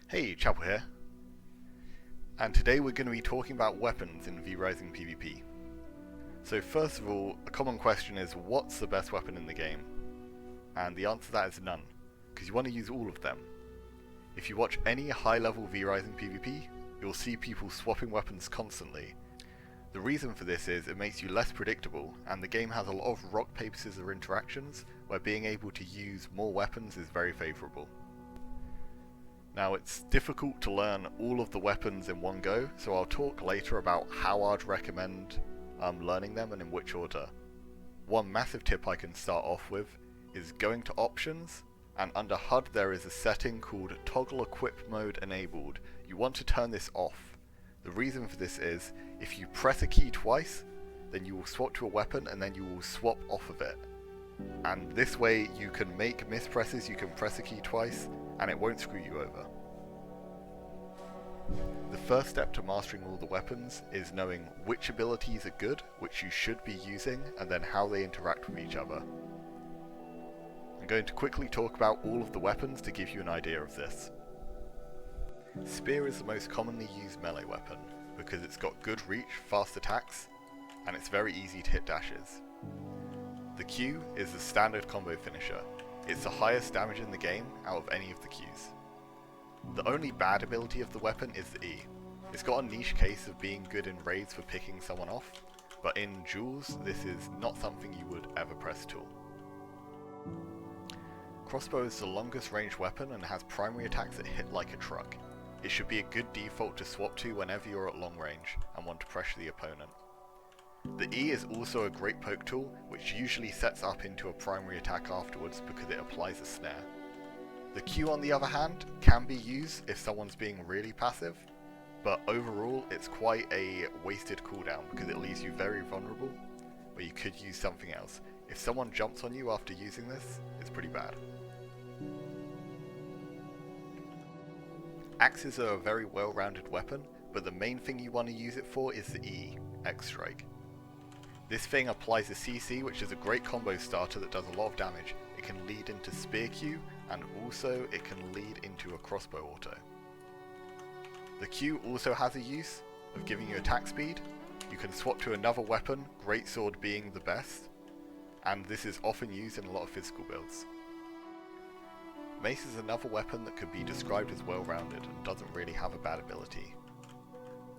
Hey, Chapel here, and today we're going to be talking about weapons in V-Rising PvP. So first of all, a common question is, what's the best weapon in the game? And the answer to that is none, because you want to use all of them. If you watch any high-level V-Rising PvP, you'll see people swapping weapons constantly. The reason for this is it makes you less predictable, and the game has a lot of rock, paper, scissors interactions, where being able to use more weapons is very favourable. Now, it's difficult to learn all of the weapons in one go, so I'll talk later about how I'd recommend learning them and in which order. One massive tip I can start off with is going to options, and under HUD there is a setting called toggle equip mode enabled. You want to turn this off. The reason for this is, if you press a key twice, then you will swap to a weapon and then you will swap off of it. And this way you can make mispresses, you can press a key twice, and it won't screw you over. The first step to mastering all the weapons is knowing which abilities are good, which you should be using, and then how they interact with each other. I'm going to quickly talk about all of the weapons to give you an idea of this. Spear is the most commonly used melee weapon, because it's got good reach, fast attacks, and it's very easy to hit dashes. The Q is the standard combo finisher. It's the highest damage in the game out of any of the Qs. The only bad ability of the weapon is the E. It's got a niche case of being good in raids for picking someone off, but in duels this is not something you would ever press at all. Crossbow is the longest range weapon and has primary attacks that hit like a truck. It should be a good default to swap to whenever you're at long range and want to pressure the opponent. The E is also a great poke tool, which usually sets up into a primary attack afterwards because it applies a snare. The Q, on the other hand, can be used if someone's being really passive, but overall it's quite a wasted cooldown because it leaves you very vulnerable, where you could use something else. If someone jumps on you after using this, it's pretty bad. Axes are a very well-rounded weapon, but the main thing you want to use it for is the E, X-Strike. This thing applies a CC, which is a great combo starter that does a lot of damage. It can lead into Spear Q, and also it can lead into a crossbow auto. The Q also has a use of giving you attack speed. You can swap to another weapon, greatsword being the best, and this is often used in a lot of physical builds. Mace is another weapon that could be described as well-rounded and doesn't really have a bad ability.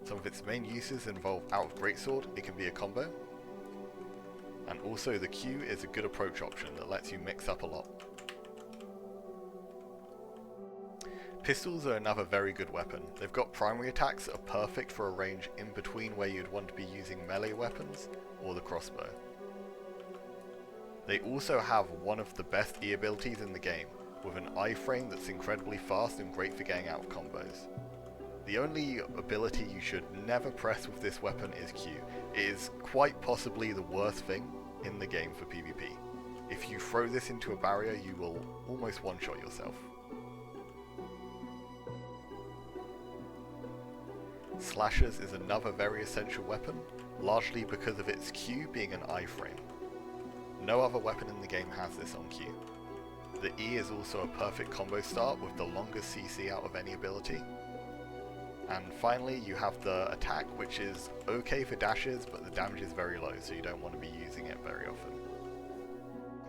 Some of its main uses involve out of greatsword, it can be a combo, and also the Q is a good approach option that lets you mix up a lot. Pistols are another very good weapon. They've got primary attacks that are perfect for a range in between where you'd want to be using melee weapons or the crossbow. They also have one of the best E abilities in the game, with an iframe that's incredibly fast and great for getting out of combos. The only ability you should never press with this weapon is Q. It is quite possibly the worst thing in the game for PvP. If you throw this into a barrier, you will almost one-shot yourself. Slashers is another very essential weapon, largely because of its Q being an iframe. No other weapon in the game has this on Q. The E is also a perfect combo start with the longest CC out of any ability. And finally you have the attack, which is okay for dashes, but the damage is very low, so you don't want to be using it very often.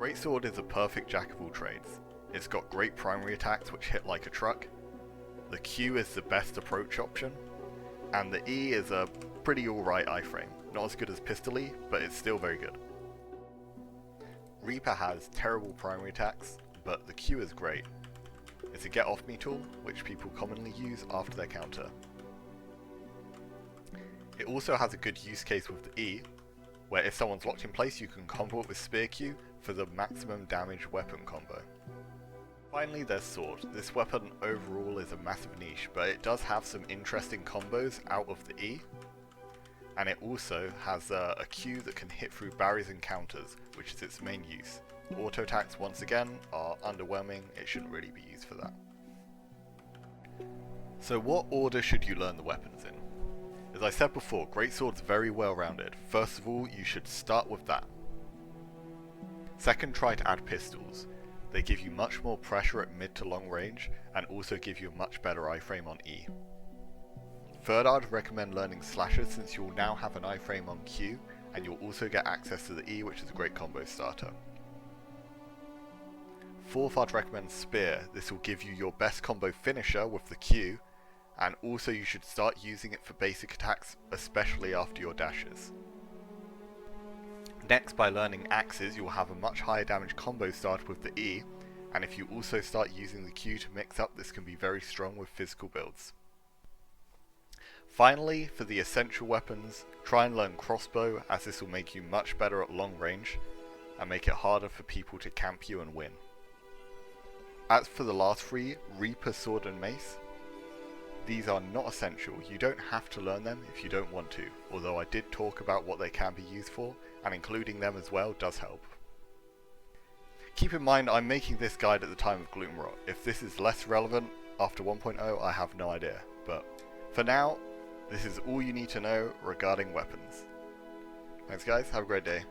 Greatsword is a perfect jack of all trades. It's got great primary attacks which hit like a truck. The Q is the best approach option, and the E is a pretty alright iframe. Not as good as Pistol-y, but it's still very good. Reaper has terrible primary attacks, but the Q is great. It's a get off me tool, which people commonly use after their counter. It also has a good use case with the E, where if someone's locked in place you can combo it with Spear Q for the maximum damage weapon combo. Finally there's Sword. This weapon overall is a massive niche, but it does have some interesting combos out of the E, and it also has a Q that can hit through barriers and counters, which is its main use. Auto attacks, once again, are underwhelming. It shouldn't really be used for that. So what order should you learn the weapons in? As I said before, greatsword's very well rounded. First of all, you should start with that. Second, try to add pistols. They give you much more pressure at mid to long range, and also give you a much better iframe on E. Third, I'd recommend learning slashes since you'll now have an iframe on Q, and you'll also get access to the E, which is a great combo starter. Fourth, I'd recommend spear. This will give you your best combo finisher with the Q, and also you should start using it for basic attacks, especially after your dashes. Next, by learning axes, you'll have a much higher damage combo start with the E, and if you also start using the Q to mix up, this can be very strong with physical builds. Finally, for the essential weapons, try and learn crossbow, as this will make you much better at long range, and make it harder for people to camp you and win. As for the last three, Reaper, Sword and Mace, these are not essential. You don't have to learn them if you don't want to, although I did talk about what they can be used for, and including them as well does help. Keep in mind I'm making this guide at the time of Gloomrot. If this is less relevant after 1.0, I have no idea, but for now, this is all you need to know regarding weapons. Thanks guys, have a great day.